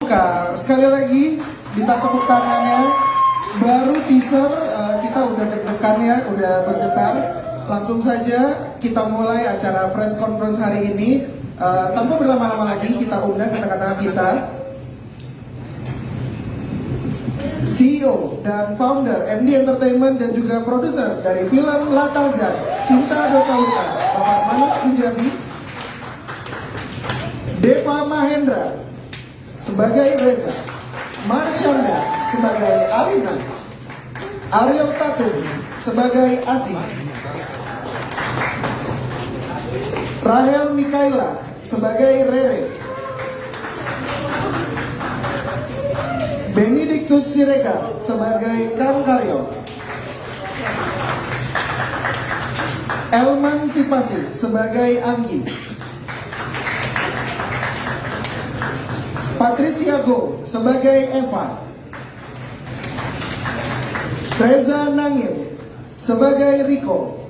suka. Sekali lagi minta tepuk tangannya. Baru teaser kita udah deg-degan ya, udah bergetar. Langsung saja kita mulai acara press conference hari ini. Tanpa berlama-lama lagi kita undang ke tengah-tengah kita CEO dan founder MD Entertainment dan juga produser dari film Latazan Cinta Dosa Luka, Bapak Manoj Punjabi. Deva Mahendra sebagai Reza, Marsyanda sebagai Alina, Ariel Tatum sebagai Asih, Rahel Mikaela sebagai Rere, Benedictus Siregar sebagai Kang Karyo, Elman Sipasi sebagai Anggi, Patricia Go sebagai Eva, Reza Nangil sebagai Riko,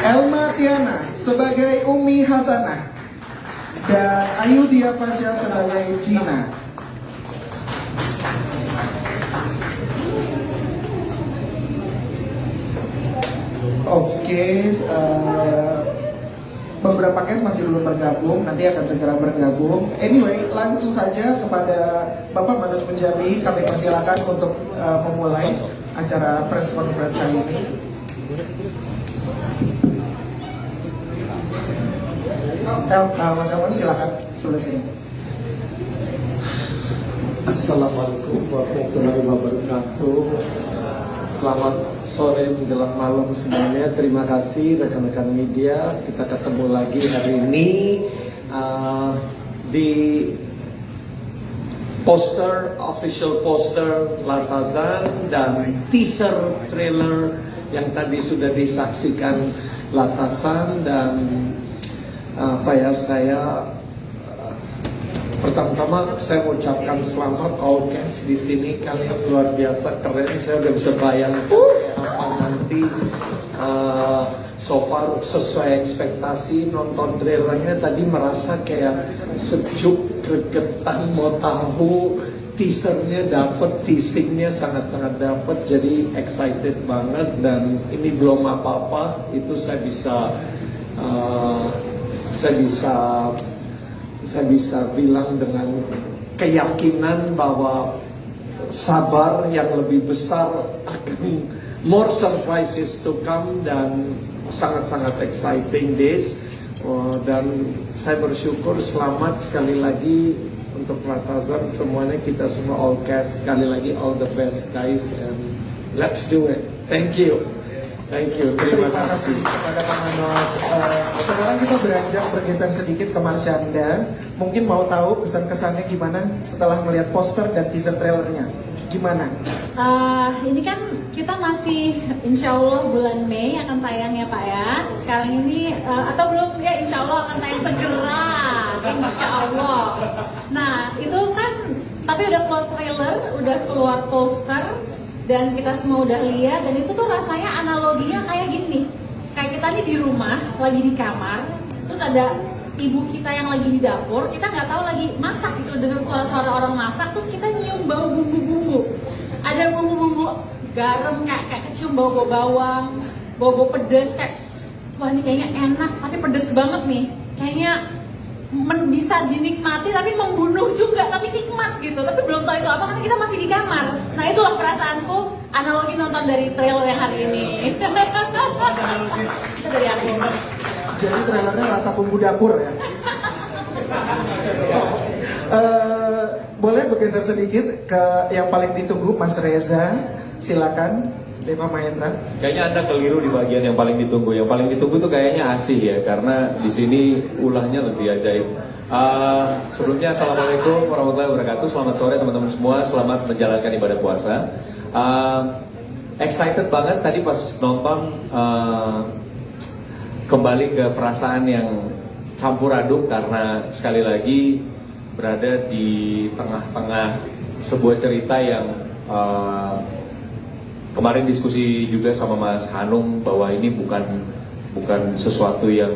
Elma Tiana sebagai Umi Hasanah, dan Ayu Dia Pasha sebagai Gina. Oke, beberapa case masih belum bergabung, nanti akan segera bergabung. Anyway, langsung saja kepada Bapak Manoj Punjabi, kami persilakan untuk memulai acara press conference kali ini. Mas Elman silakan sebelah sini. Assalamualaikum warahmatullahi wabarakatuh. Selamat sore menjelang malam semuanya. Terima kasih rekan-rekan media. Kita ketemu lagi hari ini di official poster Latazan dan teaser trailer yang tadi sudah disaksikan Latazan. Dan pertama-tama saya ucapkan selamat Allcast di sini, kalian luar biasa keren. Saya udah bisa bayangkan kayak apa nanti. So far sesuai ekspektasi, nonton trailernya tadi merasa kayak sejuk, gregetan, mau tahu. Teasernya dapet, teasingnya sangat-sangat dapet, jadi excited banget. Dan ini belum apa-apa, itu saya bisa bilang dengan keyakinan bahwa sabar yang lebih besar akan more surprises to come, dan sangat-sangat exciting days. Dan saya bersyukur, selamat sekali lagi untuk Latazan semuanya, kita semua Allcast, sekali lagi all the best guys, and let's do it. Thank you. Thank you, terima kasih kepada Pak Manoj. Sekarang kita beranjak bergeser sedikit ke Marsyanda. Mungkin mau tahu kesan-kesannya gimana setelah melihat poster dan teaser trailernya. Gimana? Ini kan kita masih insya Allah bulan Mei akan tayang ya Pak ya. Sekarang ini atau belum ya, insya Allah akan tayang segera, insya Allah. Nah itu kan, tapi udah keluar trailer, udah keluar poster, dan kita semua udah lihat, dan itu tuh rasanya analoginya kayak gini. Kayak kita nih di rumah, lagi di kamar, terus ada ibu kita yang lagi di dapur, kita nggak tahu lagi masak gitu, dengan suara-suara orang masak, terus kita nyium bau bumbu-bumbu. Ada bumbu-bumbu garam, kayak kecium bau bawang, bau pedas, kayak wah ini kayaknya enak, tapi pedes banget nih. Kayaknya bisa dinikmati tapi membunuh juga, tapi nikmat gitu, tapi belum tahu itu apa karena kita masih di kamar. Nah itulah perasaanku, analogi nonton dari trailer yang hari ini. Itu dari aku. Jadi trailernya rasa bumbu dapur ya. Boleh bergeser sedikit ke yang paling ditunggu, Mas Reza, silakan. Deva Mahendra. Kayaknya Anda keliru di bagian yang paling ditunggu. Yang paling ditunggu tuh kayaknya Asih ya, karena di sini ulahnya lebih ajaib. Sebelumnya Assalamualaikum warahmatullahi wabarakatuh. Selamat sore teman-teman semua. Selamat menjalankan ibadah puasa. Excited banget tadi pas nonton, kembali ke perasaan yang campur aduk karena sekali lagi berada di tengah-tengah sebuah cerita yang kemarin diskusi juga sama Mas Hanung bahwa ini bukan sesuatu yang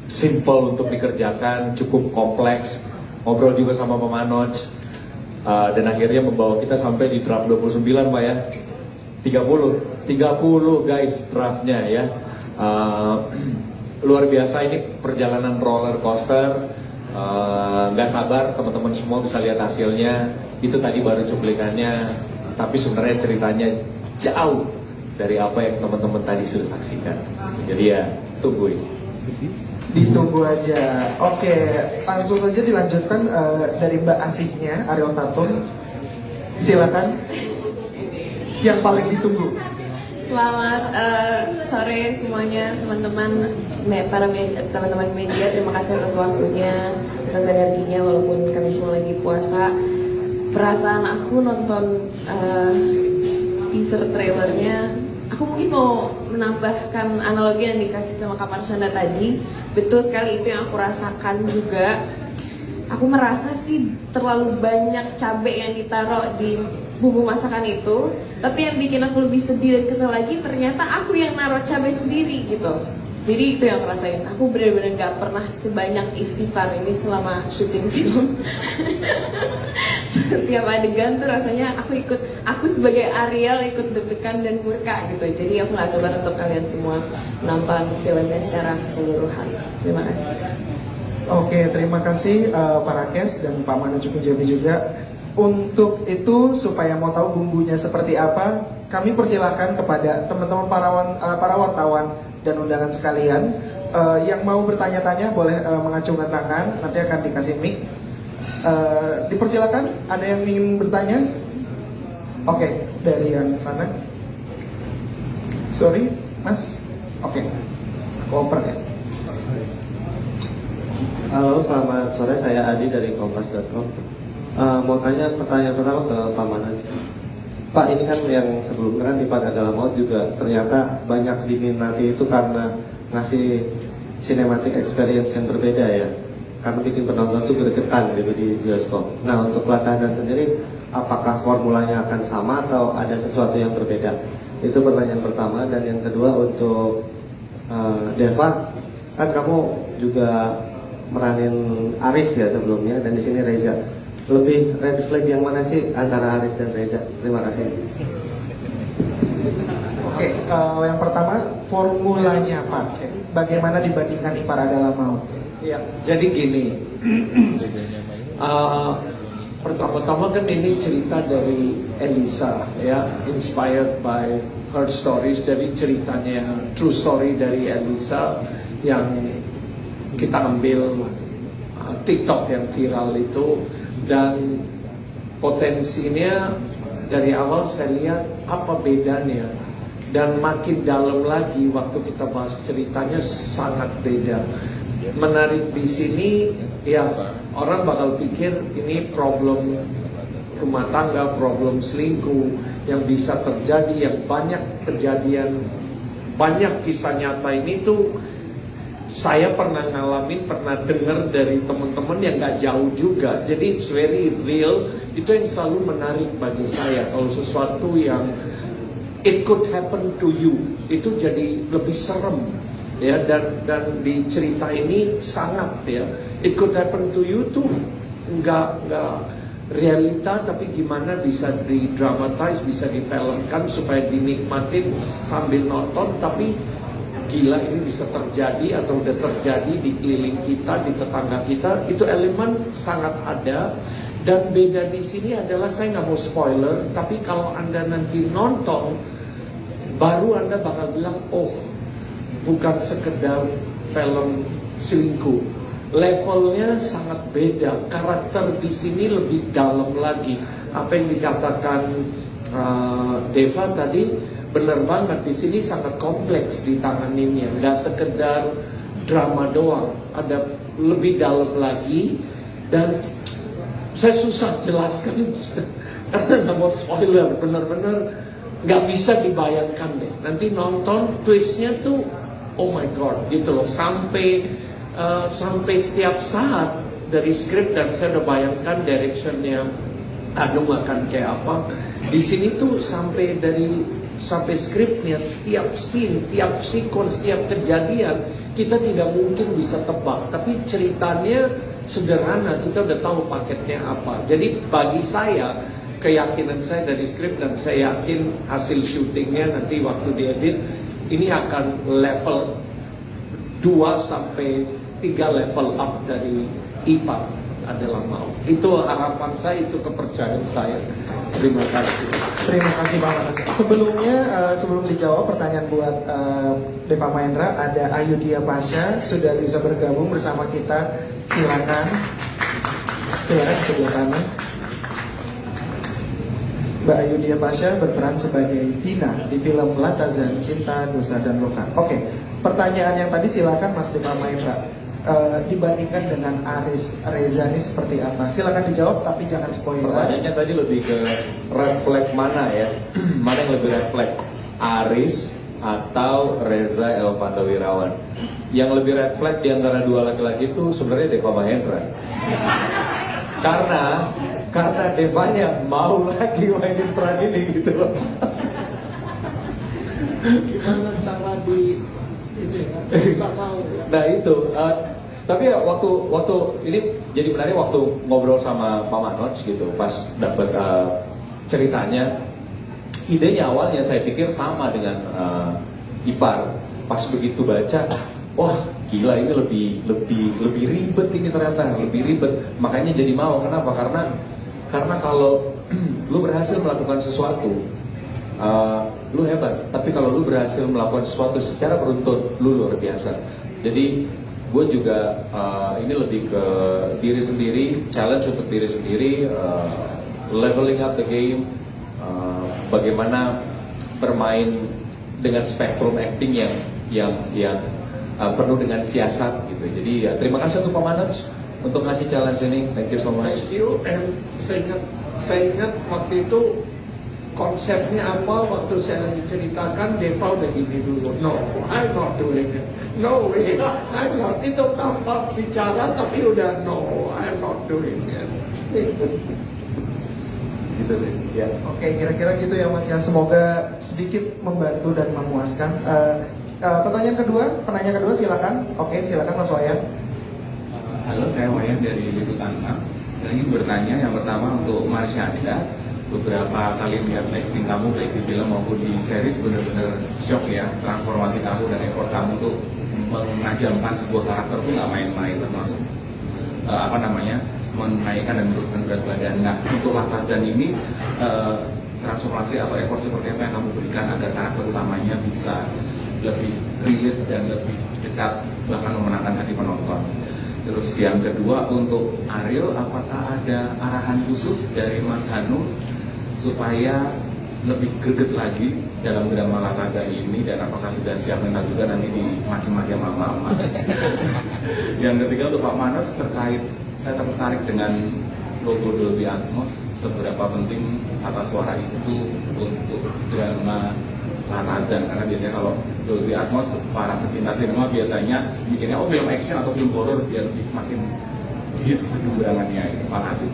simple untuk dikerjakan, cukup kompleks. Ngobrol juga sama Pak Manoj, dan akhirnya membawa kita sampai di draft 29 Pak ya. 30 guys draftnya ya. Luar biasa, ini perjalanan roller coaster. Nggak sabar teman-teman semua bisa lihat hasilnya. Itu tadi baru cuplikannya, tapi sebenarnya ceritanya jauh dari apa yang teman-teman tadi sudah saksikan. Jadi ya tungguin. Ditunggu aja. Oke, langsung saja dilanjutkan dari Mbak Asiknya, Ariel Tatum. Silakan. Yang paling ditunggu. Selamat sore semuanya teman-teman teman-teman media, terima kasih atas waktunya, atas energinya walaupun kami semua lagi puasa. Perasaan aku nonton teaser trailernya, aku mungkin mau menambahkan analogi yang dikasih sama Kak Marshanda tadi. Betul sekali, itu yang aku rasakan juga. Aku merasa sih terlalu banyak cabai yang ditaruh di bumbu masakan itu, tapi yang bikin aku lebih sedih dan kesel lagi ternyata aku yang naruh cabai sendiri gitu. Jadi itu yang aku rasain. Aku benar-benar gak pernah sebanyak istighfar ini selama syuting film. Setiap adegan tuh rasanya aku sebagai Ariel ikut deg-degan dan murka gitu. Jadi aku gak sabar untuk kalian semua nonton filmnya secara keseluruhan. Terima kasih. Oke, terima kasih Pak Rakes dan Pak Manoj Punjabi juga. Untuk itu, supaya mau tahu bumbunya seperti apa, kami persilahkan kepada teman-teman para wartawan dan undangan sekalian yang mau bertanya-tanya boleh mengacungkan tangan, nanti akan dikasih mic. Dipersilakan, ada yang ingin bertanya? Oke, dari yang sana. Sorry, Mas. Oke, koper ya. Halo, selamat sore. Saya Adi dari Kompas.com. Mau tanya pertanyaan pertama ke Pak Manoj. Pak, ini kan yang sebelumnya kan di Pada Dalam Maut juga ternyata banyak diminati itu karena ngasih cinematic experience yang berbeda ya. Karena bikin penonton tuh gregetan gitu di bioskop. Nah, untuk Pelatasan sendiri, apakah formulanya akan sama atau ada sesuatu yang berbeda? Itu pertanyaan pertama. Dan yang kedua untuk Deva, kan kamu juga meranin Aris ya sebelumnya, dan di sini Reza. Lebih red flag yang mana sih antara Aris dan Reza? Terima kasih. Oke, yang pertama formulanya Pak. Bagaimana dibandingkan Ipara Dalam Maut? Ya, jadi gini. Pertama-tama kan ini cerita dari Elisa ya, inspired by her stories, dari ceritanya true story dari Elisa yang kita ambil TikTok yang viral itu. Dan potensinya dari awal saya lihat apa bedanya, dan makin dalam lagi waktu kita bahas ceritanya sangat beda. Menarik di sini ya, orang bakal pikir ini problem rumah tangga, problem selingkuh yang bisa terjadi, yang banyak kejadian, banyak kisah nyata ini tuh saya pernah ngalamin, pernah dengar dari teman-teman yang gak jauh juga. Jadi it's very real. Itu yang selalu menarik bagi saya. Kalau sesuatu yang it could happen to you, itu jadi lebih serem ya. Dan di cerita ini sangat ya, it could happen to you tuh nggak realita, tapi gimana bisa didramatize, bisa difilmkan supaya dinikmatin sambil nonton, tapi gila ini bisa terjadi atau udah terjadi di keliling kita, di tetangga kita. Itu elemen sangat ada. Dan beda di sini adalah, saya nggak mau spoiler, tapi kalau Anda nanti nonton, baru Anda bakal bilang, oh bukan sekedar film selingkuh. Levelnya sangat beda, karakter di sini lebih dalam lagi. Apa yang dikatakan Deva tadi, benar banget, di sini sangat kompleks ditanganinnya, nggak sekedar drama doang, ada lebih dalam lagi. Dan saya susah jelaskan karena nggak mau spoiler, benar-benar nggak bisa dibayangkan deh. Nanti nonton twistnya tuh, oh my god, gitu loh, sampai setiap saat dari skrip, dan saya udah bayangkan directionnya Hanum akan kayak apa. Di sini tuh sampai skripnya, tiap scene, tiap sequence, tiap kejadian kita tidak mungkin bisa tebak, tapi ceritanya sederhana, kita udah tahu paketnya apa. Jadi bagi saya, keyakinan saya dari skrip, dan saya yakin hasil syutingnya nanti waktu diedit ini akan level 2 sampai 3 level up dari IPA adalah mau. Itu harapan saya, itu kepercayaan saya. Terima kasih. Terima kasih banget. Sebelumnya, sebelum dijawab pertanyaan buat Deva Mahendra, ada Ayudhya Pasha sudah bisa bergabung bersama kita. Silakan sebelah sana. Mbak Ayudhya Pasha berperan sebagai Tina di film Latazan, Cinta, Dosa dan Luka. Oke, pertanyaan yang tadi silakan Mas Deva Mahendra. Dibandingkan dengan Aris Reza ini seperti apa? Silakan dijawab tapi jangan spoiler. Pertanyaannya tadi lebih ke red flag mana ya? Mana yang lebih red flag? Aris atau Reza Elvanda Wirawan? Yang lebih red flag di antara dua laki-laki itu sebenarnya Deva Mahendra. Karena Devanya mau lagi mainin peran ini gitu loh. Gimana cara di ini ya, bisa mau ya? Nah itu, tapi ya waktu ini jadi menarik waktu ngobrol sama Pak Manoj gitu, pas dapat ceritanya, idenya awalnya saya pikir sama dengan Ipar. Pas begitu baca, wah gila ini lebih ribet ini ternyata, lebih ribet. Makanya jadi mau, kenapa? Karena kalau lu berhasil melakukan sesuatu, lu hebat. Tapi kalau lu berhasil melakukan sesuatu secara beruntun, lu luar biasa. Jadi gue juga ini lebih ke diri sendiri, challenge untuk diri sendiri, leveling up the game, bagaimana bermain dengan spektrum acting yang penuh dengan siasat gitu. Jadi ya terima kasih untuk Pak Manoj untuk ngasih challenge ini. Thank you so much. Thank you. And saya ingat waktu itu konsepnya apa, waktu saya lagi ceritakan Deva udah gini dulu. No, I'm not doing it. No way, I'm not. Itu tanpa bicara tapi udah no, I'm not doing it. Gitu sih. Ya. Oke, kira-kira gitu ya Mas ya. Semoga sedikit membantu dan memuaskan. Penanya kedua silakan. Oke, silakan Mas Wayan. Halo, saya Wayan dari Liputan 6. Saya ingin bertanya yang pertama untuk Marsyanda. Beberapa kali lihat acting kamu baik di film maupun di series benar-benar shock ya, transformasi kamu dan effort kamu untuk menajamkan sebuah karakter tuh nggak main-main, termasuk menaikkan dan menurunkan berat badan. Nah, untuk Latazan ini transformasi atau effort seperti apa yang kamu berikan agar karakter utamanya bisa lebih relate dan lebih dekat, bahkan memenangkan hati penonton. Terus yang kedua untuk Ariel, apakah ada arahan khusus dari Mas Hanung supaya lebih greget lagi dalam drama Latazan ini, dan apakah sudah siap mental juga nanti dimaki-maki sama mama? Yang ketiga untuk Pak Manoj, terkait saya tertarik dengan logo Dolby Atmos, seberapa penting tata suara itu untuk drama Latazan? Karena biasanya kalau Dolby Atmos, para pecinta sinema biasanya mikirnya film action atau film horror biar makin hits kedurangannya. Terima kasih.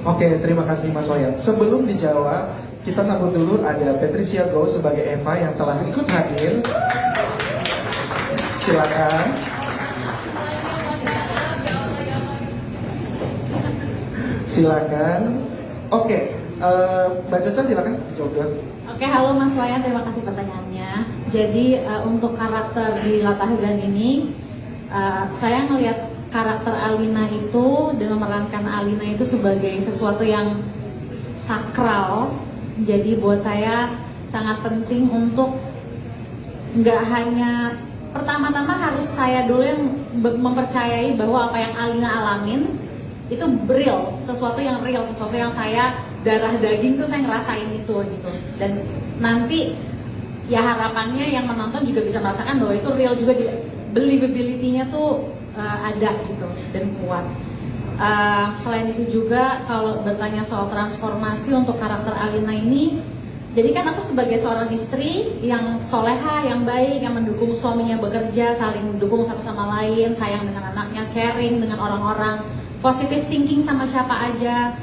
Oke, terima kasih Mas Wayan. Sebelum dijawab, kita sambut dulu ada Patricia Go sebagai Eva yang telah ikut hadir. Silakan. Silakan. Oke, Mbak Caca silakan jawab dulu. Oke, halo Mas Wayan, terima kasih pertanyaannya. Jadi untuk karakter di Latazan ini, saya ngelihat karakter Alina itu dan memerankan Alina itu sebagai sesuatu yang sakral. Jadi buat saya sangat penting untuk nggak hanya pertama-tama harus saya dulu yang mempercayai bahwa apa yang Alina alamin itu real, sesuatu yang real, sesuatu yang saya darah daging tuh saya ngerasain itu gitu. Dan nanti ya harapannya yang menonton juga bisa merasakan bahwa itu real juga, believability-nya tuh ada gitu dan kuat. Selain itu juga kalau bertanya soal transformasi untuk karakter Alina ini, jadi kan aku sebagai seorang istri yang soleha, yang baik, yang mendukung suaminya bekerja, saling mendukung satu sama lain, sayang dengan anaknya, caring dengan orang-orang, positive thinking sama siapa aja.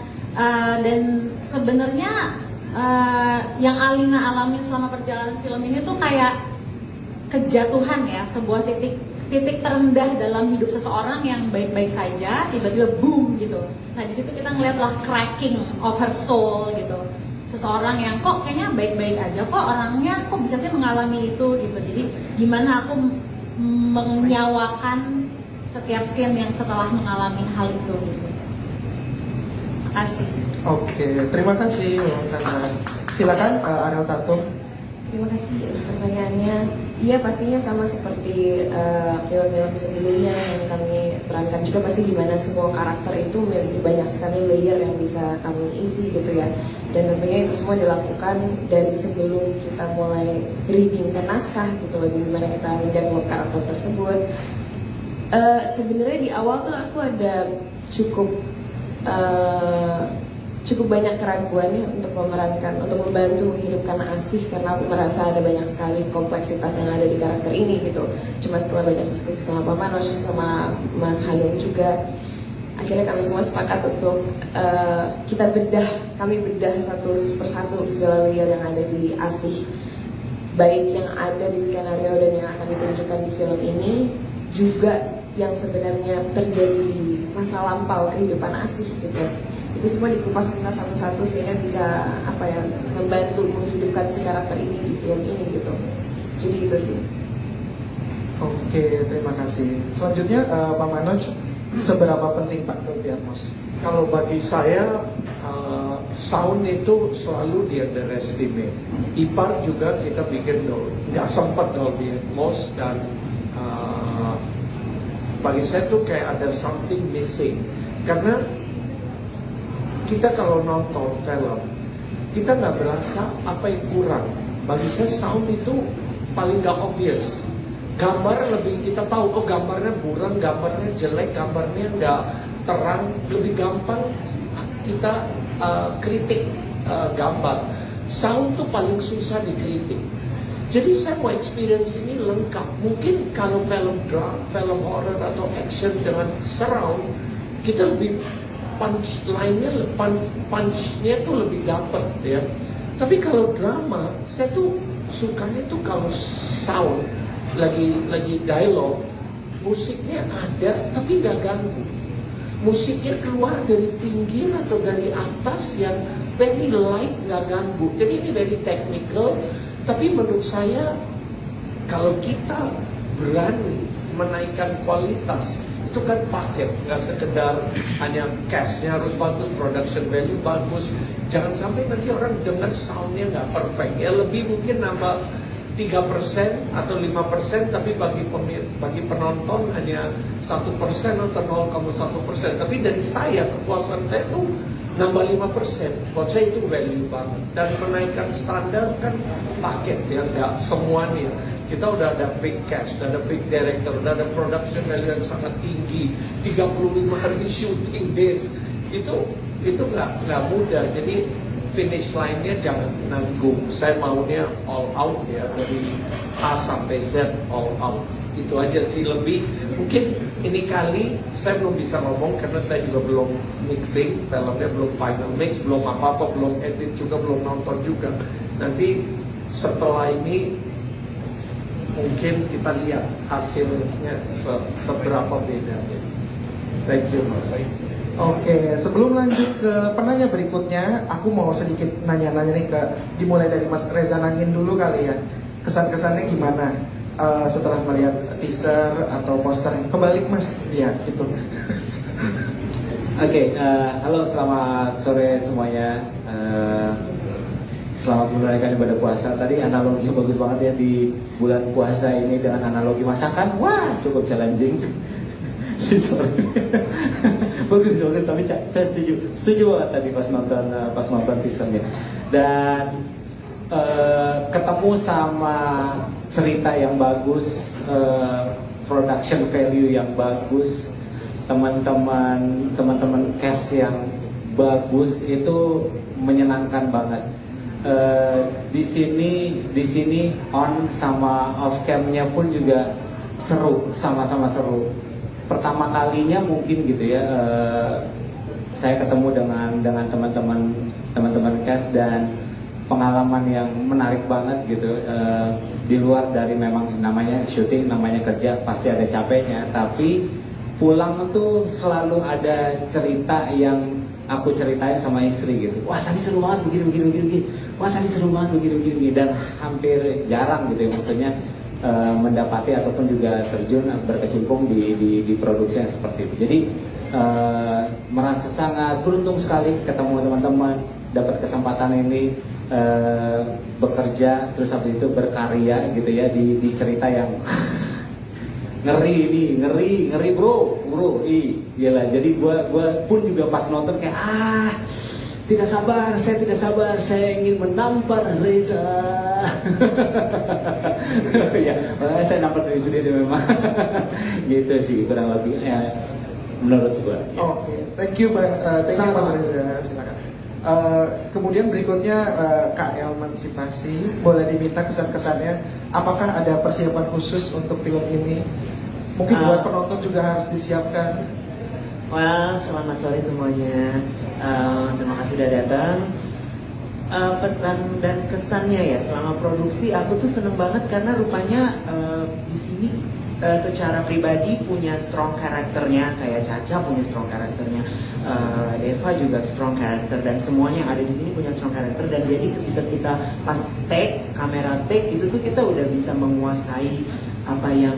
Dan sebenarnya yang Alina alami selama perjalanan film ini tuh kayak kejatuhan ya, sebuah titik titik terendah dalam hidup seseorang yang baik-baik saja tiba-tiba boom gitu. Nah di situ kita ngeliatlah cracking of her soul gitu. Seseorang yang kok kayaknya baik-baik aja, kok orangnya kok bisa sih mengalami itu gitu. Jadi gimana aku menyawakan setiap scene yang setelah mengalami hal itu gitu. Makasih. Oke, terima kasih Mas Sandra. Silakan Ariel Tatum. Terima kasih atas pertanyaannya. Iya pastinya sama seperti film-film sebelumnya yang kami perankan juga, pasti gimana semua karakter itu memiliki banyak sekali layer yang bisa kami isi gitu ya. Dan tentunya itu semua dilakukan dari sebelum kita mulai reading ke naskah gitu loh, gimana kita mendevelop karakter tersebut. Sebenarnya di awal tuh aku ada cukup banyak keraguan ya untuk memerankan, untuk membantu menghidupkan Asih, karena aku merasa ada banyak sekali kompleksitas yang ada di karakter ini gitu. Cuma setelah banyak diskusi sama Pak Manoj, sama Mas Hanung juga, akhirnya kami semua sepakat untuk kami bedah satu persatu segala layer yang ada di Asih, baik yang ada di skenario dan yang akan ditunjukkan di film ini, juga yang sebenarnya terjadi di masa lampau kehidupan Asih gitu. Itu semua dikupas kita satu-satu sehingga bisa membantu menghidupkan si karakter ini di film ini gitu. Jadi itu sih. Oke, terima kasih. Selanjutnya Pak Manoj, seberapa penting Pak Dolby Atmos? Kalau bagi saya sound itu selalu di underestimate. IPAR juga kita bikin nggak sempat Dolby Atmos, dan bagi saya tuh kayak ada something missing, karena kita kalau nonton film, kita nggak berasa apa yang kurang. Bagi saya sound itu paling nggak obvious. Gambar lebih kita tahu, oh gambarnya buram, gambarnya jelek, gambarnya nggak terang, lebih gampang kita kritik gambar. Sound tuh paling susah dikritik. Jadi saya mau experience ini lengkap. Mungkin kalau film drama, film horror atau action dengan surround, kita lebih punch-nya tuh lebih dapat ya. Tapi kalau drama, saya tuh sukanya tuh kalau sound lagi dialog, musiknya ada tapi nggak ganggu. Musiknya keluar dari pinggir atau dari atas yang very light, nggak ganggu. Jadi ini very technical. Tapi menurut saya kalau kita berani menaikkan kualitas, itu kan paket, nggak sekedar hanya cashnya harus bagus, production value bagus. Jangan sampai nanti orang dengar soundnya nggak perfect. Ya lebih mungkin nambah 3% atau 5%, tapi bagi penonton hanya 1% atau 0,1%. Tapi dari saya, kepuasan saya tuh nambah 5%. Buat saya itu value banget. Dan menaikkan standar kan paket ya, nggak semuanya. Kita udah ada big cast, udah ada big director, udah ada production value yang sangat tinggi, 35 hari shooting days. Itu nggak mudah. Jadi finish line-nya jangan nanggung. Saya maunya all out ya, dari A sampai Z all out. Itu aja sih, lebih mungkin ini kali saya belum bisa ngomong karena saya juga belum mixing, filmnya belum final mix, belum apa-apa, belum edit juga, belum nonton juga. Nanti setelah ini mungkin kita lihat hasilnya seberapa beda. Thank you Mas. Oke, sebelum lanjut ke penanya berikutnya, aku mau sedikit nanya-nanya nih dimulai dari Mas Reza Nangin dulu kali ya. Kesan-kesannya gimana setelah melihat teaser atau poster? Kebalik Mas, ya gitu. Oke, halo, selamat sore semuanya. Selamat menunaikan ibadah puasa. Tadi analoginya bagus banget ya di bulan puasa ini dengan analogi masakan. Wah, cukup challenging. Sorry. Bagus banget, tapi saya setuju banget tadi pas nonton teasernya. Dan ketemu sama cerita yang bagus, production value yang bagus, teman-teman cast yang bagus, itu menyenangkan banget. Di sini on sama off camnya pun juga seru, sama-sama seru. Pertama kalinya mungkin gitu ya, saya ketemu dengan teman-teman cast dan pengalaman yang menarik banget gitu. di luar dari memang namanya syuting, namanya kerja, pasti ada capeknya, tapi pulang tuh selalu ada cerita yang aku ceritain sama istri gitu. Wah tadi seru banget begini. Wah tadi seru banget begini. Dan hampir jarang gitu ya, maksudnya mendapati ataupun juga terjun berkecimpung di produksi yang seperti itu. Jadi merasa sangat beruntung sekali ketemu teman-teman, dapat kesempatan ini bekerja, terus habis itu berkarya gitu ya di cerita yang ngeri bro, gila. Jadi gua pun juga pas nonton kayak saya tidak sabar, saya ingin menampar Reza. Ya, saya nampar diri sendiri memang. Gitu sih kurang lebih ya, menurut gua. Oke, thank you Mas Reza, silakan. Kemudian berikutnya Kak Emansipasi, boleh diminta kesan-kesannya. Apakah ada persiapan khusus untuk film ini? Mungkin buat penonton juga harus disiapkan. Selamat sore semuanya. Terima kasih sudah datang. Pesan dan kesannya ya selama produksi, aku tuh seneng banget karena rupanya di sini secara pribadi punya strong karakternya, kayak Caca punya strong karakternya, Deva juga strong karakter, dan semuanya yang ada di sini punya strong karakter. Dan jadi ketika kita pas kamera take itu tuh kita udah bisa menguasai apa yang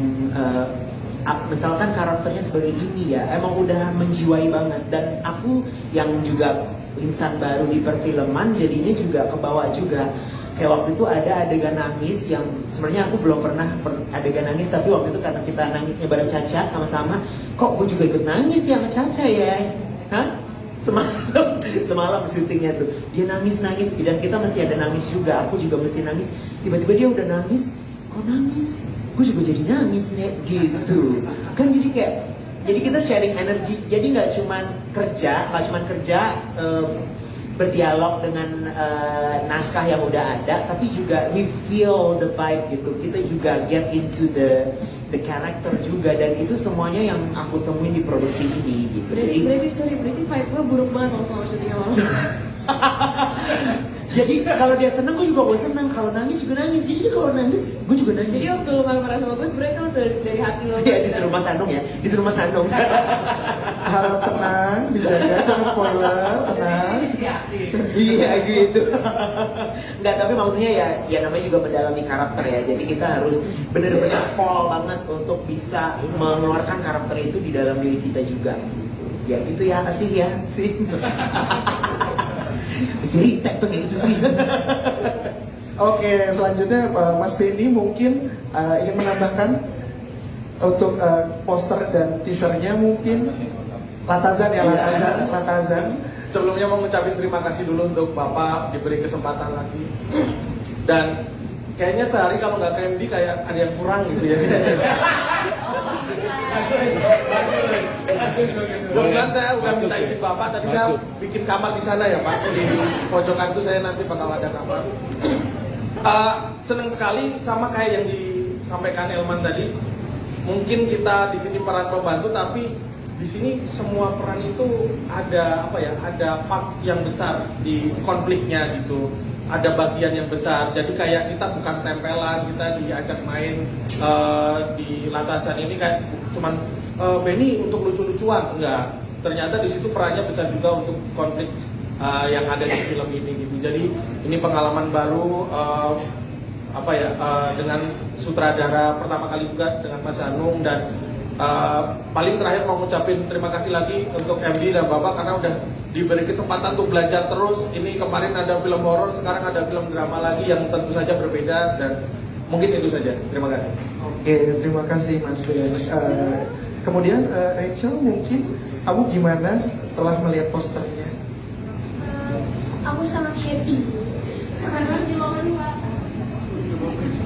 misalkan karakternya sebagai ini ya, emang udah menjiwai banget. Dan aku yang juga insan baru di perfilman, jadinya juga kebawa juga. Kayak waktu itu ada adegan nangis yang sebenarnya aku belum pernah adegan nangis, tapi waktu itu karena kita nangisnya bareng Caca sama-sama, kok gue juga ikut nangis ya sama Caca ya? Hah? Semalam syutingnya tuh dia nangis dan kita mesti ada nangis juga, aku juga mesti nangis. Tiba-tiba dia udah nangis, kok nangis? Gue juga jadi nangis nih, gitu kan. Jadi kita sharing energi, jadi nggak cuman kerja berdialog dengan naskah yang udah ada, tapi juga we feel the vibe gitu. Kita juga get into the character juga, dan itu semuanya yang aku temuin di produksi ini gitu. Berarti vibe gue buruk banget kalau sama syuting awal. Jadi kalau dia seneng, gue juga seneng. Kalau nangis juga nangis. Jadi kalau nangis, gue juga nangis. Jadi waktu lu marah-marah sama gue, sebenarnya kan dari hati lo. Iya, disuruh Mas Sandung ya. Disuruh Mas Sandung. Harap tenang, dijaga, jangan spoiler, tenang. Iya gitu. Enggak, tapi maksudnya ya namanya juga mendalami karakter ya. Jadi kita harus benar-benar pol banget untuk bisa mengeluarkan karakter itu di dalam diri kita juga. Ya gitu ya, asik ya, sih. Cerita tuh kayak gitu sih. Oke, selanjutnya Mas Benny mungkin ingin menambahkan untuk poster dan teasernya mungkin. Latazan. Sebelumnya mau ngucapin terima kasih dulu untuk Bapak diberi kesempatan lagi. Dan kayaknya sehari kalau nggak KMD kayak ada yang kurang gitu ya. Kebetulan saya udah minta izin Bapak, tadi saya bikin kamar di sana ya Pak. Di pojokan itu saya nanti bakal ada kamar. Seneng sekali sama kayak yang disampaikan Elman tadi. Mungkin kita di sini peran pembantu, tapi di sini semua peran itu ada ada part yang besar di konfliknya gitu. Ada bagian yang besar, jadi kayak kita bukan tempelan, kita diajak main di Latasan ini kayak cuman Benny untuk lucu-lucuan, enggak. Ternyata di situ perannya besar juga untuk konflik yang ada di film ini gitu. Jadi ini pengalaman baru dengan sutradara pertama kali juga dengan Mas Hanung, dan paling terakhir mau ngucapin terima kasih lagi untuk MD dan Bapak karena udah diberi kesempatan untuk belajar terus. Ini kemarin ada film horor, sekarang ada film drama lagi yang tentu saja berbeda, dan mungkin itu saja. Terima kasih. Oke, terima kasih Mas Ben. Kemudian Rachel, mungkin kamu gimana setelah melihat posternya? Aku sangat happy karena di Mama Dua.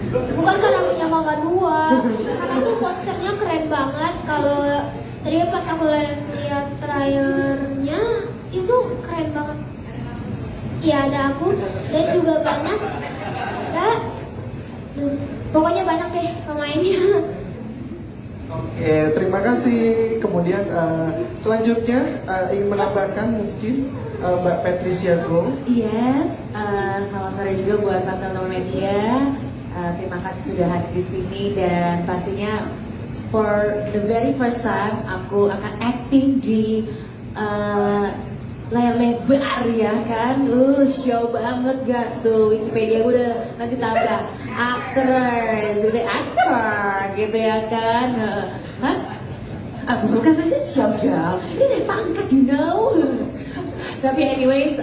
Bukan karena punya Mama Dua, karena tuh posternya keren banget. Kalau tadi pas aku lihat trailernya itu keren banget. Ya ada aku dan juga banyak. Pokoknya banyak deh pemainnya. Oke, terima kasih. Kemudian selanjutnya ingin menambahkan mungkin Mbak Patricia Go. Yes, selamat sore juga buat teman-teman media. Terima kasih sudah hadir di sini dan pastinya for the very first time aku akan acting di layar lebar ya kan. Show banget gak tuh, Wikipedia gue udah nanti tambah actress, jadi actor gitu ya kan. Hah? Aku bukan masih show dong, ini pangkat you know. Tapi anyways,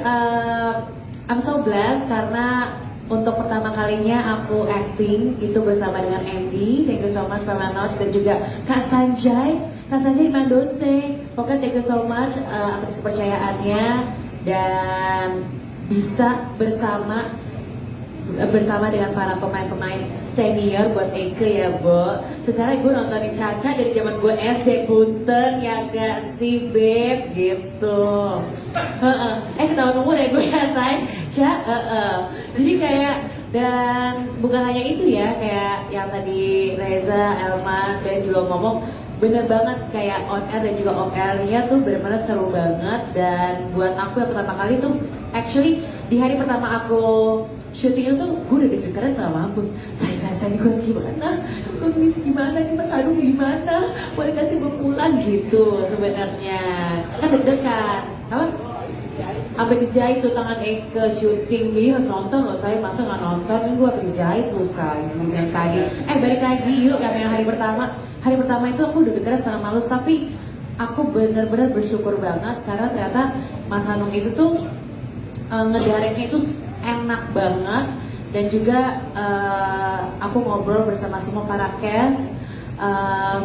I'm so blessed karena untuk pertama kalinya aku acting itu bersama dengan Andy. Thank you so much Pak Manoj dan juga Kak Sanjay Mandose. Pokoknya thank you so much atas kepercayaannya dan bisa bersama dengan para pemain-pemain senior buat Eke ya, Bo. Secara gue nontonin Caca dari zaman gue SD Punten ya gak sih, Beb, gitu. Ketahuan umur ya gue ya, say. Jadi kayak, dan bukan hanya itu ya, kayak yang tadi Reza, Elman, dan juga ngomong, bener banget kayak on air dan juga off airnya tuh bener-bener seru banget. Dan buat aku yang pertama kali tuh, actually di hari pertama aku syuting itu gue udah deg-degan sama mampus. Saya nih gue gimana nih, Mas Aduh gimana, boleh kasih gue pulang gitu sebenarnya. Kan deg-degan, apa? Sampai dijahit tuh tangan Eke syuting, dia harus nonton loh, saya masa nggak nonton, ini gue dijahit tuh saya yang tadi. Balik lagi yuk, yang hari pertama. Hari pertama itu aku udah deg-degan setengah malus, tapi aku bener-bener bersyukur banget karena ternyata Mas Hanung itu tuh ngedareknya itu enak banget. Dan juga aku ngobrol bersama semua para cast.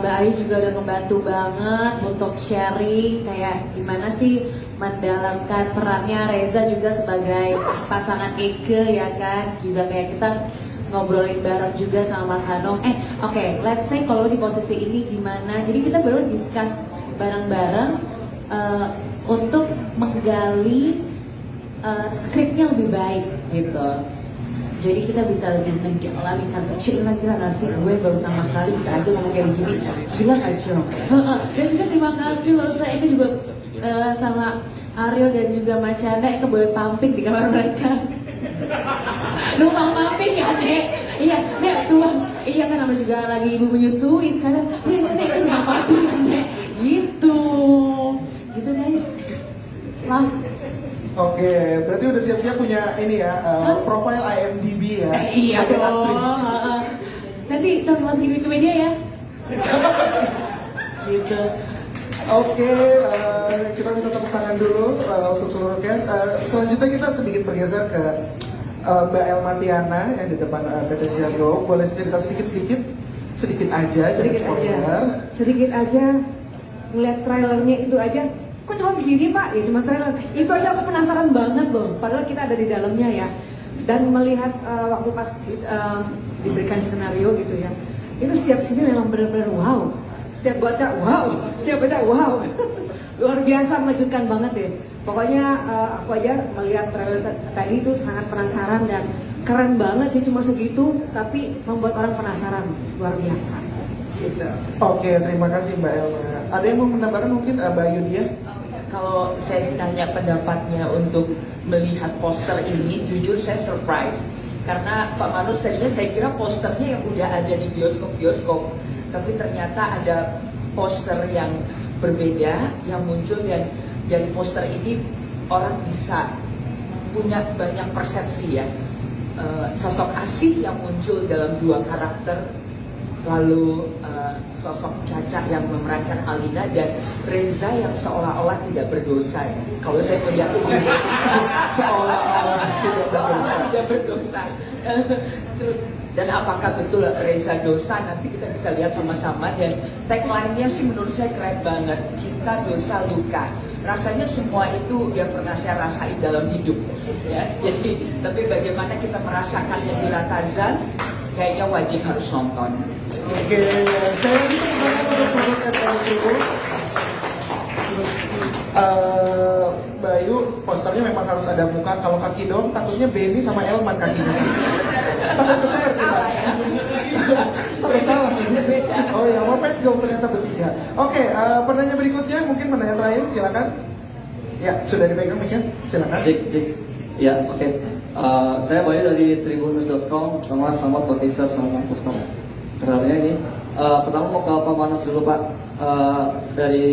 Mbak Ayu juga udah ngebantu banget untuk sharing kayak gimana sih mendalamkan perannya. Reza juga sebagai pasangan Eke ya kan, juga kayak kita ngobrolin bareng juga sama Mas Hanung. Oke, let's say kalau di posisi ini gimana. Jadi kita baru discuss bareng-bareng untuk menggali skripnya lebih baik gitu. Jadi kita bisa lebih menggali kecil lagi lah sih, gue baru pertama kali bisa aja ngomong kayak gini, gila aja. Dan juga terima kasih loh, saya ini juga sama Ariel dan juga Mas Chandra itu boleh pumping di kamar mereka. Numpang pumping ya Nek? Iya, Nek tuang. Iya kan nama juga lagi ibu menyusuin sekarang. Nek itu numpang pumping ya Nek? Gitu guys. Lah. Oke, berarti udah siap-siap punya ini ya, profile IMDb ya. Iya sebagai dong. aktris. Nanti kita masih di Wikipedia ya. Gitu. Oke, kita minta tepuk tangan dulu untuk seluruh cast. Selanjutnya kita sedikit bergeser ke Mbak Elmatiana yang di depan PT Siago. Boleh cerita sedikit aja, Sedikit aja, ngeliat trailernya itu aja. Kok cuma segini Pak? Ya cuma trailer. Itu aja aku penasaran banget loh. Padahal kita ada di dalamnya ya. Dan melihat waktu pas diberikan skenario gitu ya. Itu setiap sini memang benar-benar wow. Setiap baca wow. Luar biasa, mengejutkan banget ya. Pokoknya aku aja melihat trailer tadi itu sangat penasaran dan keren banget sih, cuma segitu tapi membuat orang penasaran. Luar biasa. Gitu. Oke, terima kasih Mbak Elma. Ada yang mau menambahkan mungkin Mbak Yudia? Kalau saya ditanya pendapatnya untuk melihat poster ini, jujur saya surprise. Karena Pak Manus tadinya saya kira posternya yang udah ada di bioskop-bioskop. Tapi ternyata ada poster yang berbeda yang muncul, dan dari poster ini orang bisa punya banyak persepsi ya. Sosok Asih yang muncul dalam dua karakter, lalu sosok Caca yang memerankan Alina, dan Reza yang seolah-olah tidak berdosa ya. Kalau saya melihat ini seolah-olah tidak berdosa. Dan apakah betul Reza dosa, nanti kita bisa lihat sama-sama. Dan tagline-nya sih menurut saya keren banget, cinta, dosa, luka. Rasanya semua itu yang pernah saya rasain dalam hidup ya. Jadi tapi bagaimana kita merasakannya di Ratazan, kayaknya wajib harus nonton. Oke, saya ingin banget untuk produk SLCU. Mbak Ayu, posternya memang harus ada muka. Kalau kaki dong, takutnya Benny sama Elman kakinya. Takut bener kita. Takut salah. Oh ya, mau pet go ternyata bertiga. Oke, pertanyaan berikutnya mungkin pertanyaan terakhir, silakan. Ya, sudah dipegang mic-nya, silakan. Ya, oke. Saya Bayu dari tribunnews.com. Selamat buat teaser sama custom trailernya ini. Pertama mau ke Pak Manus dulu Pak. Dari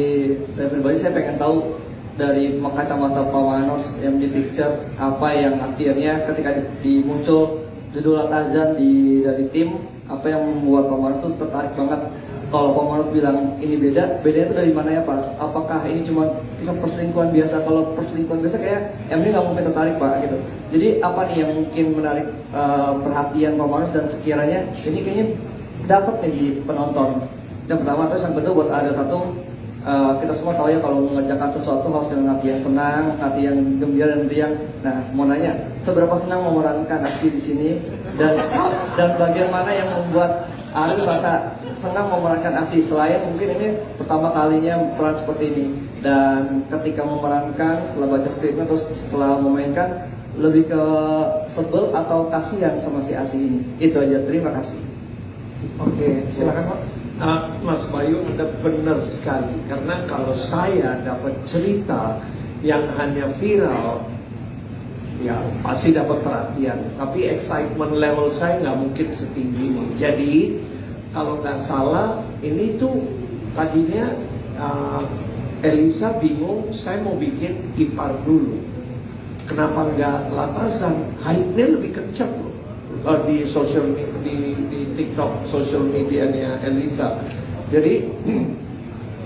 saya pribadi saya pengen tahu dari kacamata Pak Manus yang di picture apa yang akhirnya ketika dimuncul judul Latazan dari tim, apa yang membuat Pak Manus tuh tertarik banget. Kalau Pak Manus bilang ini bedanya itu dari mana ya Pak? Apakah ini cuma kisah perselingkuhan biasa? Kalau perselingkuhan biasa kayak MD nggak mungkin tertarik Pak gitu. Jadi apa nih yang mungkin menarik perhatian Pak Manus dan sekiranya ini kayaknya dapat nih di penonton. Yang pertama, terus yang kedua buat ada satu kita semua tahu ya kalau mengerjakan sesuatu harus dengan hati yang senang, hati yang gembira dan riang. Nah, mau nanya, seberapa senang memerankan aksi di sini dan bagian mana yang membuat Ari merasa senang memerankan aksi selain mungkin ini pertama kalinya peran seperti ini dan ketika memerankan setelah baca skripnya terus setelah memainkan lebih ke sebel atau kasihan sama si Asi ini. Itu aja, terima kasih. Oke, silakan Pak. Mas Bayu Anda benar sekali karena kalau saya dapat cerita yang hanya viral ya pasti dapat perhatian, tapi excitement level saya nggak mungkin setinggi ini. Jadi kalau nggak salah ini tuh tadinya Elisa bingung saya mau bikin ipar dulu, kenapa nggak Latazan, hype-nya lebih kencang loh di social media, di TikTok social medianya Elisa. Jadi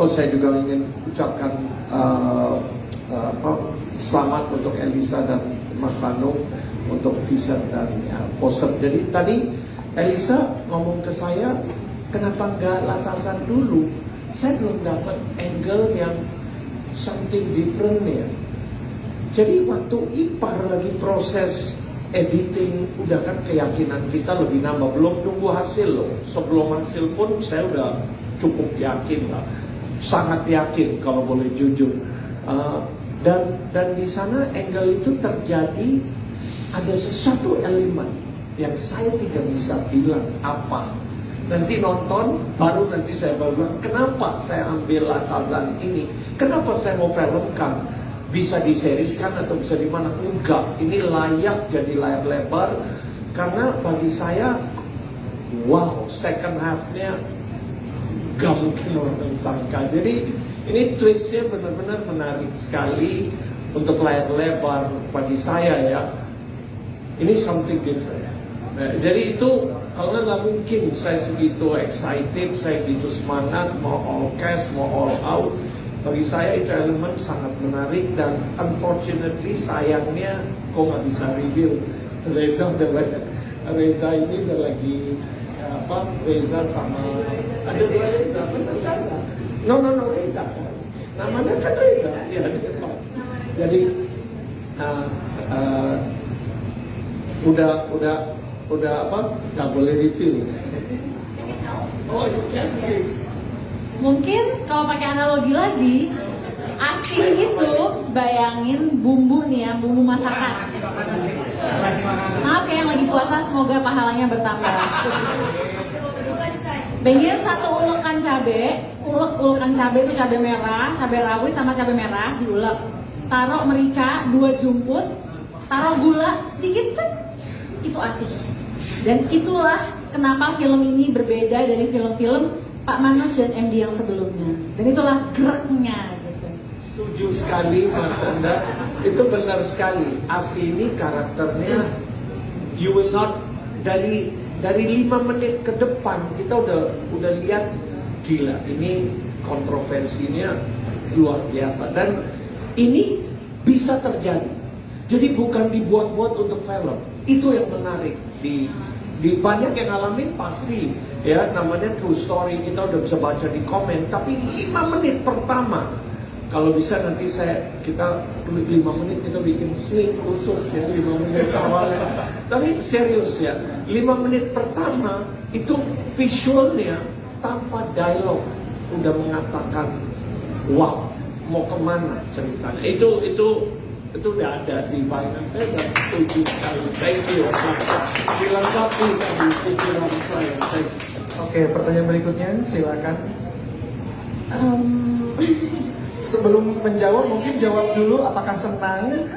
saya juga ingin ucapkan selamat untuk Elisa dan Mas Hanung untuk teaser dan poster. Jadi tadi Elisa ngomong ke saya, kenapa nggak Latazan dulu? Saya belum dapat angle yang something different ya. Jadi waktu ipar lagi proses editing, udah kan keyakinan kita lebih nambah. Belum tunggu hasil loh. Sebelum hasil pun saya udah cukup yakin lah, sangat yakin kalau boleh jujur. Dan di sana angle itu terjadi ada sesuatu elemen yang saya tidak bisa bilang apa. Nanti nonton baru nanti saya bilang kenapa saya ambil Latazan ini, kenapa saya mau filmkan, bisa diseriskan atau bisa di mana? Enggak, ini layak jadi layar lebar karena bagi saya wow, second half-nya gak mungkin orang sangka. Jadi ini twistnya benar-benar menarik sekali untuk layar lebar bagi saya ya. Ini something different. Nah, jadi itu kalau nggak mungkin saya segitu excited, saya begitu semangat, mau all cash, mau all out. Bagi saya itu elemen sangat menarik dan unfortunately sayangnya kok nggak bisa reveal. Reza ini udah lagi Reza sama ada dua Reza, benar kan? No Reza. Namanya kan Reza. Ya, jadi udah apa? Nggak boleh reveal. Oh, you can. Yes. Mungkin kalau pakai analogi lagi, asin itu bayangin bumbu nih ya, bumbu masakan. Maaf ya yang lagi puasa, semoga pahalanya bertambah. Bayangin satu ulekan cabai, ulekan cabai itu cabai merah, cabai rawit sama cabai merah diulek. Taruh merica 2 jumput, taruh gula sedikit, itu asin. Dan itulah kenapa film ini berbeda dari film-film Pak Manus dan MD yang sebelumnya. Dan itulah geraknya gitu. Setuju sekali Mas Anda. Itu benar sekali. Asi ini karakternya you will not dari 5 menit ke depan kita udah lihat gila. Ini kontroversinya luar biasa dan ini bisa terjadi. Jadi bukan dibuat-buat untuk film. Itu yang menarik di banyak yang ngalamin pasti ya, namanya true story, kita udah bisa baca di komen, tapi 5 menit pertama kalau bisa nanti kita 5 menit kita bikin slide khusus ya, 5 menit awalnya. Tapi serius ya, 5 menit pertama itu visualnya tanpa dialog udah mengatakan wow, mau kemana ceritanya. Itu udah ada di finance. Saya udah setuju sekali. Thank you. Dilengkapi tadi pikiran saya. Oke, pertanyaan berikutnya silakan. Sebelum menjawab mungkin jawab dulu apakah senang,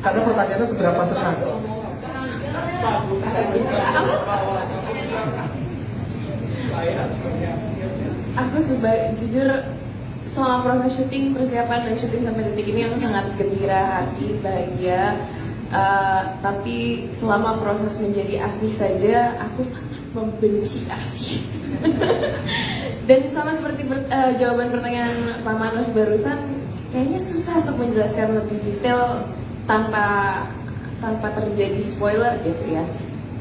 karena pertanyaannya seberapa senang. Aku jujur selama proses syuting, persiapan dan syuting sampai detik ini aku sangat gembira hati, bahagia. Tapi selama proses menjadi ASI saja aku sangat membenci ASI. Dan sama seperti jawaban pertanyaan Pak Manus barusan, kayaknya susah untuk menjelaskan lebih detail tanpa terjadi spoiler gitu ya.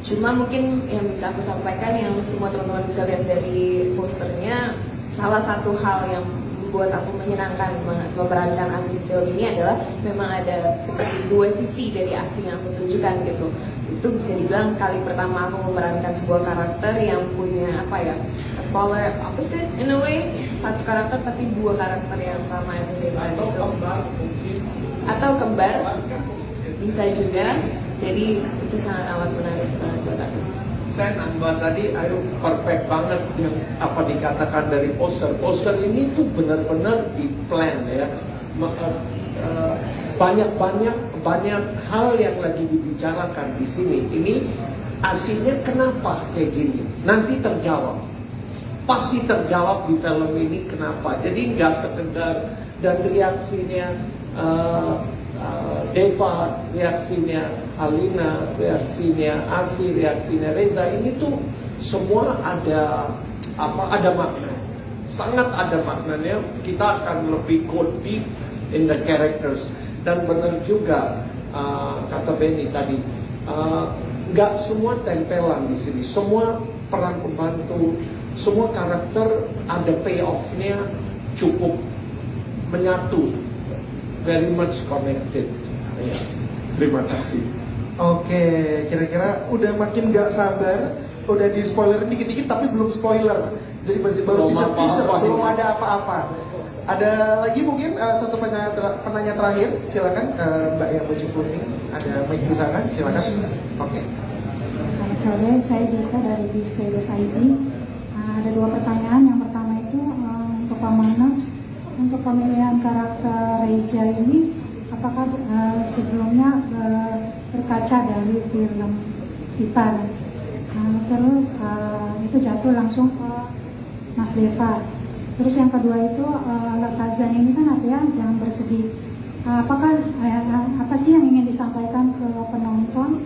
Cuma mungkin yang bisa aku sampaikan, yang semua teman-teman bisa lihat dari posternya, salah satu hal yang membuat aku menyenangkan memerankan ASI di film ini adalah memang ada seperti dua sisi dari ASI yang aku tunjukkan gitu. Itu bisa dibilang kali pertama aku memerankan sebuah karakter yang punya polar opposite in a way, satu karakter tapi dua karakter yang sama at the same time gitu. Atau kembar bisa juga. Jadi itu sangat amat menarik banget buat aku. Saya nambah tadi, ayo perfect banget yang apa dikatakan dari poster. Poster ini tuh benar-benar di plan ya. Banyak hal yang lagi dibicarakan di sini. Ini aslinya kenapa kayak gini? Nanti terjawab. Pasti terjawab di film ini kenapa. Jadi nggak sekedar dan reaksinya Deva, reaksinya Alina, reaksinya Asi, reaksinya Reza, ini tuh semua ada makna. Sangat ada maknanya. Kita akan lebih go deep in the characters. Dan benar juga kata Benny tadi, nggak semua tempelan di sini. Semua peran pembantu, semua karakter ada payoff-nya cukup menyatu. Very much connected. Ya. Terima kasih. Oke, kira-kira udah makin gak sabar, udah di spoiler dikit-dikit tapi belum spoiler. Jadi masih baru teaser, belum ada apa-apa. Ada lagi mungkin satu penanya terakhir, silakan Mbak yang baju kuning, ada mic di sana, silakan. Oke. Selamat sore, saya Dita dari Bisway.id. Ada dua pertanyaan. Yang pertama itu untuk Pak Manoj. Untuk pemilihan karakter Reza ini, apakah sebelumnya berkaca dari film Ipar? Terus itu jatuh langsung ke Mas Deva. Terus yang kedua itu Kazan ini kan artinya jangan bersedih. Apakah apa sih yang ingin disampaikan ke penonton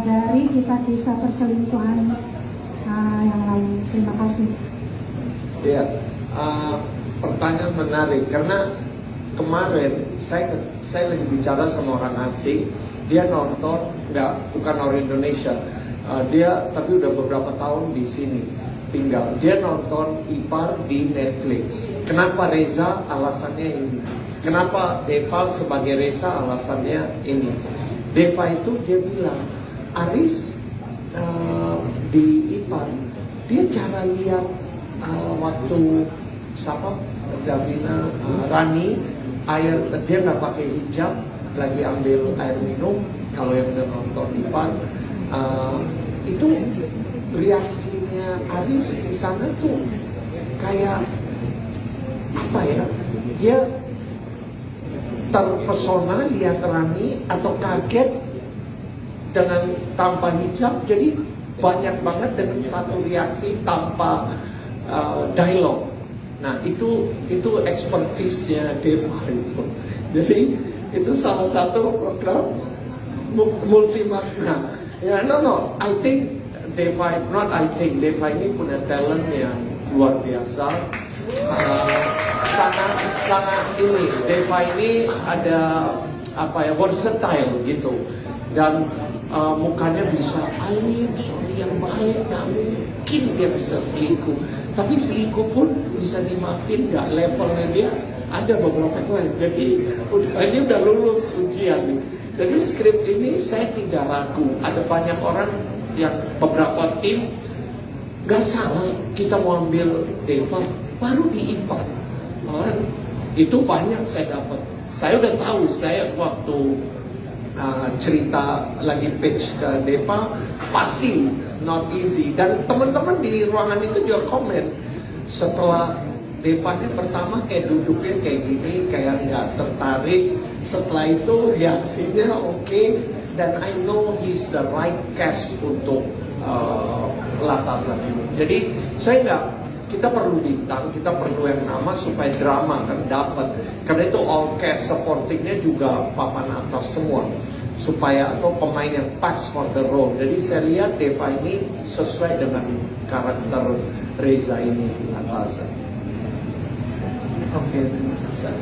dari kisah-kisah perselingkuhan yang lain? Terima kasih. Ya. Pertanyaan menarik karena kemarin saya lagi bicara sama orang asing, dia nonton, bukan orang Indonesia, dia tapi udah beberapa tahun di sini tinggal. Dia nonton Ipar di Netflix. Kenapa Reza? Alasannya ini. Kenapa Deva sebagai Reza? Alasannya ini. Deva itu dia bilang Aris di Ipar, dia cara lihat waktu Davina Rani dia nggak pakai hijab, lagi ambil air minum. Kalau yang udah nonton Ipar, itu reaksinya Aris di sana tuh kayak apa ya? Dia terpesona lihat Rani atau kaget dengan tanpa hijab. Jadi banyak banget dengan satu reaksi tanpa dialog. Nah itu expertise-nya Deva itu. Jadi itu salah satu program multi makna. Ya no, I think Deva ini punya talent yang luar biasa. Sangat ini Deva ini ada versatile gitu. Dan mukanya bisa alim, sorry yang baik, nggak mungkin dia bisa selingkuh. Tapi selingkuh pun bisa dimaafin, nggak levelnya dia ada beberapa lain. Jadi ini udah lulus ujian nih. Jadi skrip ini saya tidak ragu. Ada banyak orang yang beberapa tim nggak salah kita mau ambil Deva baru di Ipar. Itu banyak saya dapat. Saya udah tahu, saya waktu cerita lagi pitch ke Deva pasti not easy. Dan teman-teman di ruangan itu juga komen setelah Devanya pertama kayak duduknya kayak gini, kayak nggak tertarik. Setelah itu reaksinya oke. dan I know he's the right cast untuk Latasan ini. Jadi kita perlu bintang, kita perlu yang nama supaya drama kan dapat. Karena itu all cast supportingnya juga papan atas semua, supaya atau pemain yang pas for the role. Jadi saya lihat Deva ini sesuai dengan karakter Reza ini di Latasan. Oke, terima kasih.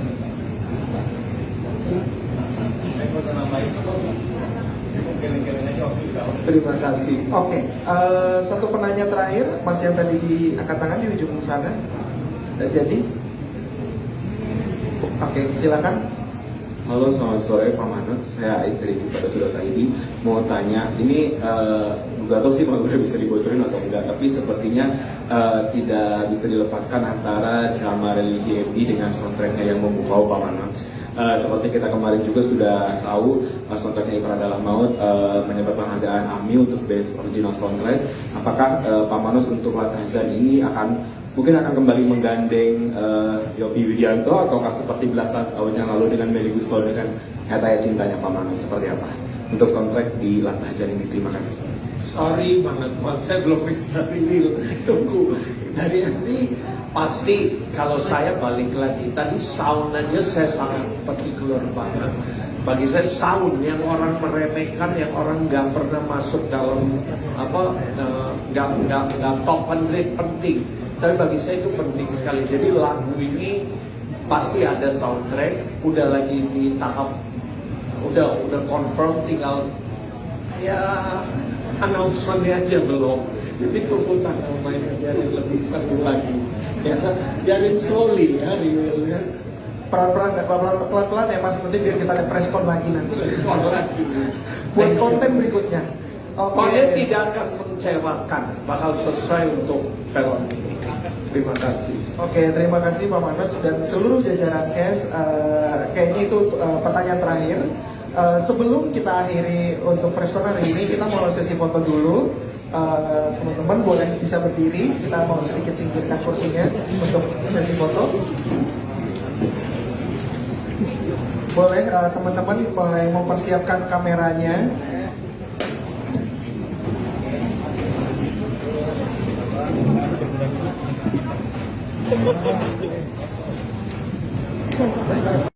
Terima kasih. Oke, satu penanya terakhir, Mas yang tadi diangkat tangan di ujung sana. Udah jadi? Oke, silakan. Halo, selamat sore Pak Manut. Saya Aik dari Bukalapak.id. Mau tanya, ini nggak tahu sih kalau udah bisa dibocorin atau enggak, tapi sepertinya tidak bisa dilepaskan antara drama religi MD dengan soundtracknya yang memukau Pak Manut. Seperti kita kemarin juga sudah tahu, soundtracknya Ibarat Dalam Maut mendapat penghargaan AMI untuk Best Original Soundtrack. Apakah Pak Manus untuk Latasan ini mungkin akan kembali menggandeng Yovie Widianto, ataukah seperti belasan tahun yang lalu dengan Melly Guslo dengan Hataya Cintanya Pak Manus, seperti apa untuk soundtrack di Latasan ini? Terima kasih. Sorry banget, Mas, saya belum bisa reveal. Tunggu dari nanti. Pasti kalau saya balik lagi tadi sound aja saya sangat particular banget. Bagi saya sound yang orang meremehkan, yang orang nggak pernah masuk dalam nggak top 100 penting. Tapi bagi saya itu penting sekali. Jadi lagu ini pasti ada soundtrack. Udah lagi di tahap udah confirm, tinggal ya announcement-nya aja belum. Jadi tunggu tanggal mainnya jadi lebih seru lagi. Ya, jarin slowly ya, reveal-nya. Pelan-pelan ya Mas, nanti biar kita lihat press con lagi nanti. Buat konten berikutnya. Pokoknya tidak akan mengecewakan, bakal sesuai untuk film ini. Terima kasih. Oke, terima kasih Pak Manoj dan seluruh jajaran cast. Kayaknya itu pertanyaan terakhir. Sebelum kita akhiri untuk press con hari ini, kita mau sesi foto dulu. Teman-teman boleh bisa berdiri, kita mau sedikit singkirkan kursinya untuk sesi foto. Boleh teman-teman boleh mempersiapkan kameranya.